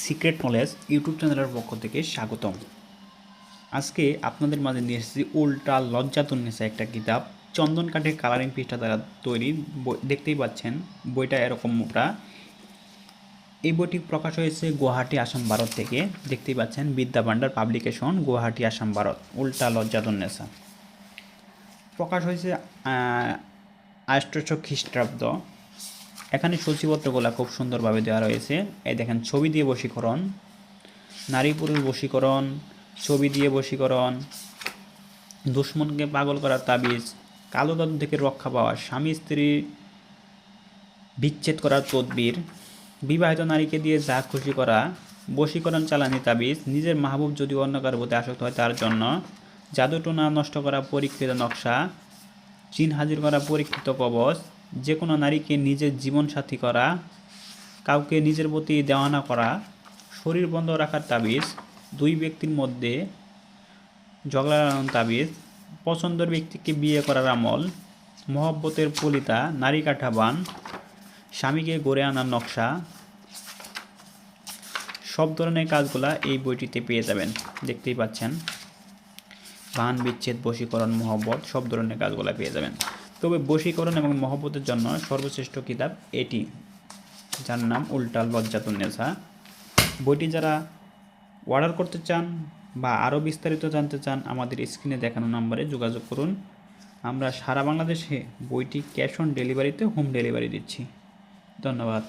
Secret knowledge YouTube চ্যানেলের পক্ষ থেকে স্বাগতম। আজকে আপনাদের মাঝে নিয়ে এসেছি উল্টা লজ্জাতুন্নেসা একটা কিতাব, চন্দন কাঠের কালারিং পৃষ্ঠা দ্বারা তৈরি। দেখতেই পাচ্ছেন বইটা এরকম মোটা। এই বইটি প্রকাশ হয়েছে গুয়াহাটি, আসাম, ভারত থেকে। দেখতেই পাচ্ছেন বিদ্যা ভান্ডার পাবলিকেশন, গুয়াহাটি, আসাম, ভারত। উল্টা লজ্জাতুন্নেসা প্রকাশ হয়েছে 1800 খ্রিস্টাব্দ। এখানে সূচিপত্রগুলো খুব সুন্দরভাবে দেওয়া রয়েছে। এই দেখেন, ছবি দিয়ে বশীকরণ, নারী পুরুষ বশীকরণ, ছবি দিয়ে বশীকরণ, দুশ্মনকে পাগল করার তাবিজ, কালো জাদু থেকে রক্ষা পাওয়া, স্বামী স্ত্রী বিচ্ছেদ করার তদবির, বিবাহিত নারীকে দিয়ে যা খুশি করা, বশীকরণ চালানি তাবিজ, নিজের মাহবুব যদি অন্য কারো প্রতি আসক্ত হয় তার জন্য, জাদুটোনা নষ্ট করা পরীক্ষিত নকশা, জিন হাজির করা পরীক্ষিত কবচ, যে কোনো নারীকে নিজের জীবনসাথী করা, কাউকে নিজের প্রতি দেওয়ানা করা, শরীর বন্ধ রাখার তাবিজ, দুই ব্যক্তির মধ্যে ঝগড়া এড়ানোর তাবিজ, পছন্দের ব্যক্তিকে বিয়ে করার আমল, মহব্বতের পলিতা, নারী কাঠা বান, স্বামীকে গড়ে আনার নকশা, সব ধরনের কাজগুলা এই বইটিতে পেয়ে যাবেন। দেখতেই পাচ্ছেন, বান, বিচ্ছেদ, বশীকরণ, মহব্বত, সব ধরনের কাজগুলা পেয়ে যাবেন। তবে বশীকরণ এবং মহব্বতের জন্য সর্বশ্রেষ্ঠ কিতাব এটি, যার নাম উল্টা লজ্জাতুন্নেসা। বইটি যারা অর্ডার করতে চান বা আরও বিস্তারিত জানতে চান, আমাদের স্ক্রিনে দেখানো নম্বরে যোগাযোগ করুন। আমরা সারা বাংলাদেশে বইটি ক্যাশ অন ডেলিভারিতে হোম ডেলিভারি দিচ্ছি। ধন্যবাদ।